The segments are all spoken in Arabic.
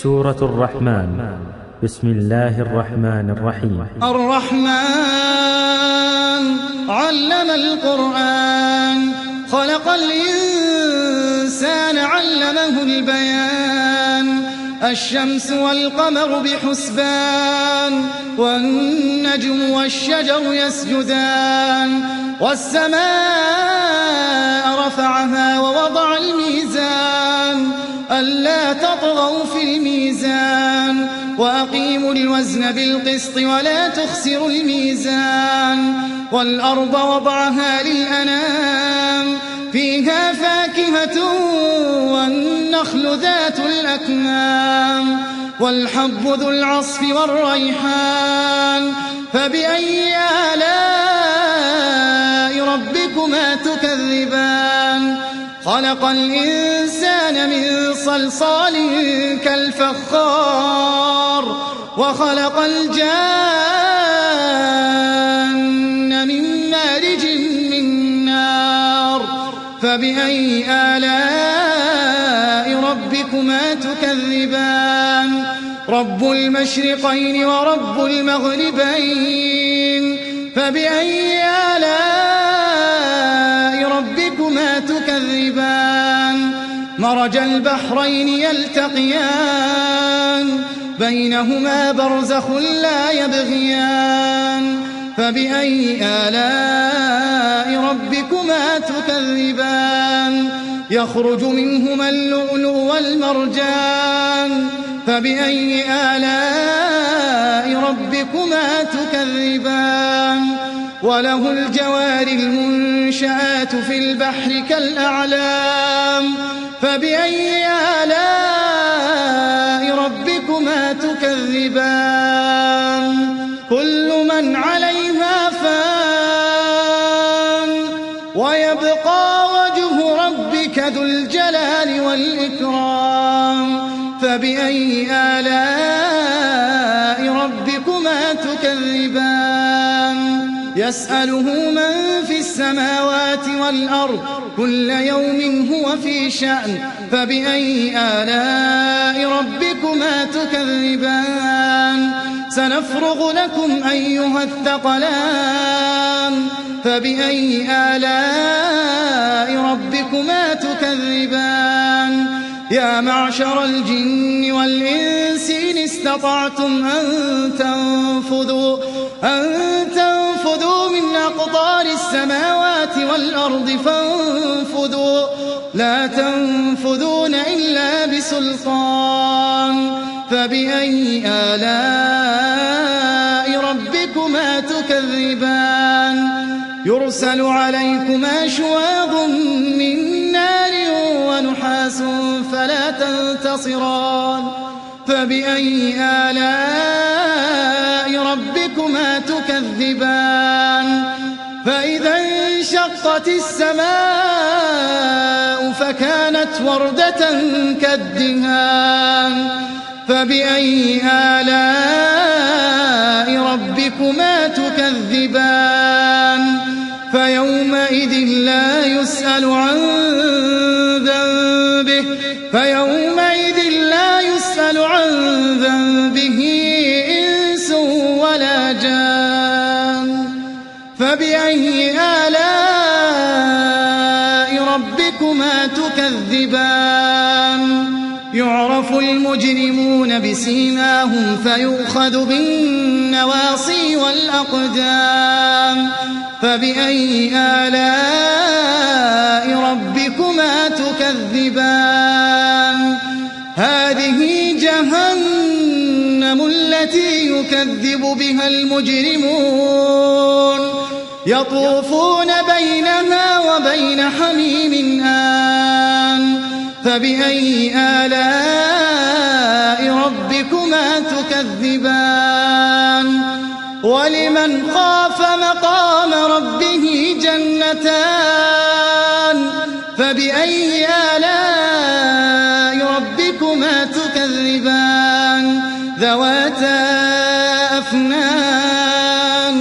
سورة الرحمن. بسم الله الرحمن الرحيم. الرحمن علم القرآن، خلق الإنسان علمه البيان. الشمس والقمر بحسبان، والنجم والشجر يسجدان. والسماء رفعها ووضع الميزان، ألا تطغوا في الميزان. وأقيموا الوزن بالقسط ولا تخسروا الميزان. والأرض وضعها للأنام، فيها فاكهة والنخل ذات الأكمام، والحب ذو العصف والريحان. فبأي آلاء ربكما تكذبان؟ خلق الإنسان من صلصال كالفخار، وخلق الجان من مارج من نار. فبأي آلاء ربكما تكذبان؟ رب المشرقين ورب المغربين. فبأي آلاء ربكما تكذبان؟ مرج البحرين يلتقيان، بينهما برزخ لا يبغيان. فبأي آلاء ربكما تكذبان؟ يخرج منهما اللؤلؤ والمرجان. فبأي آلاء ربكما تكذبان؟ وله الجوار المنشآت في البحر كالأعلام. فبأي آلاء ربكما تكذبان؟ كل من عليها فان، ويبقى وجه ربك ذو الجلال والإكرام. فبأي آلاء ربكما تكذبان؟ يسأله من في السماوات والأرض، كل يوم هو في شأن. فبأي آلاء ربكما تكذبان؟ سنفرغ لكم أيها الثقلان. فبأي آلاء ربكما تكذبان؟ يا معشر الجن والإنس إن استطعتم أن تنفذوا من أقطار السماوات والأرض فانفذوا، لا تنفذون إلا بسلطان. فبأي آلاء ربكما تكذبان؟ يرسل عليكما شواظ من نار ونحاس فلا تنتصران. فبأي آلاء ربكما تكذبان؟ فإذا انشقت السماء فكانت وردة كالدهان. فبأي آلاء ربكما تكذبان؟ فيومئذ لا يسأل عن ذنبه إنس ولا جان. فبأي آلاء ربكما تكذبان؟ يعرف المجرمون بسيماهم فيؤخذ بالنواصي والأقدام. فبأي آلاء ربكما تكذبان؟ هذه جهنم التي يكذب بها المجرمون، يطوفون بينها وبين حميم آن. فبأي آلاء ربكما تكذبان؟ ولمن خاف مقام ربه جنتان. فبأي آلاء ربكما تكذبان؟ ذواتا أفنان.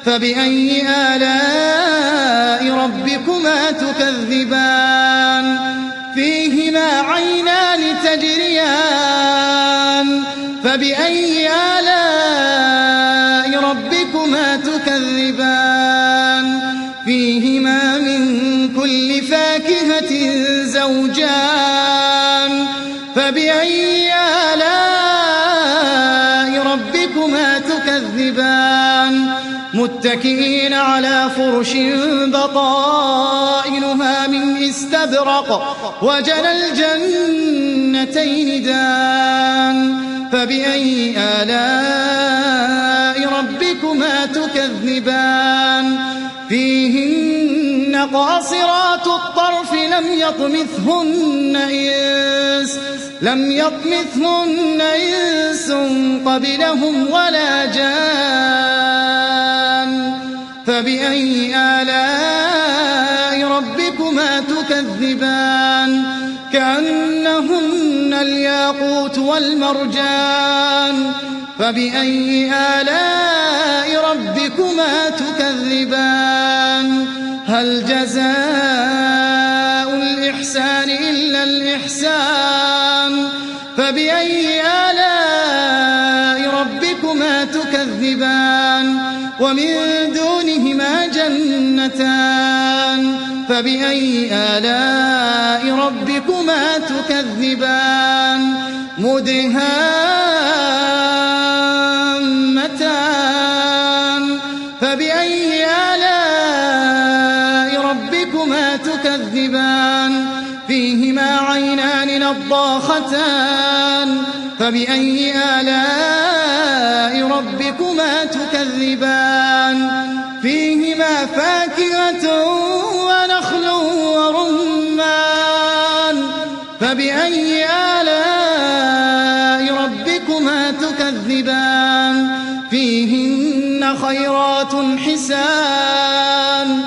فبأي آلاء ربكما تكذبان؟ فيهما عينان تجريان فبأي آلاء ربكما تكذبان فيهما من كل فاكهة زوجان فبأي آلاء ربكما تكذبان متكئين على فرش بطائنها من استبرق وجنى الجنتين دان فبأي آلاء ربكما تكذبان فيهن قاصرات الطرف لم يطمثهن إنس قبلهم ولا جان فبأي آلاء ربكما تكذبان كأنهن الياقوت والمرجان فبأي آلاء ربكما تكذبان هل جزاء الإحسان إلا الإحسان فبأي آلاء ربكما تكذبان ومن دونهما جنتان فبأي آلاء ربكما تكذبان مدهامتان فبأي آلاء ربكما تكذبان فيهما عينان نضاختان فبأي آلاء ربكما تكذبان فيهما فاكهة ونخل ورمان فبأي آلاء ربكما تكذبان فيهن خيرات حسان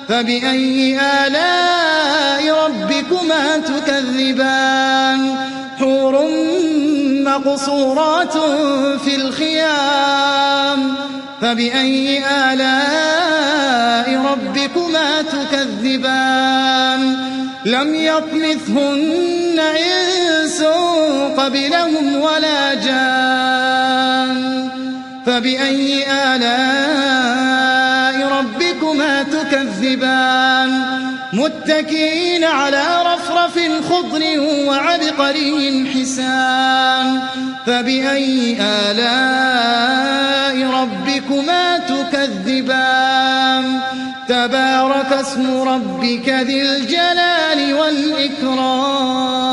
فبأي آلاء ربكما تكذبان حور مقصورات في الخيام فبأي آلاء ربكما تكذبان لم يطمثهن إنس قبلهم ولا جان فبأي آلاء ربكما تكذبان متكئين على رفرف خضر وعبقري حسان فبأي آلاء ربكما تكذبان تبارك اسم ربك ذي الجلال والإكرام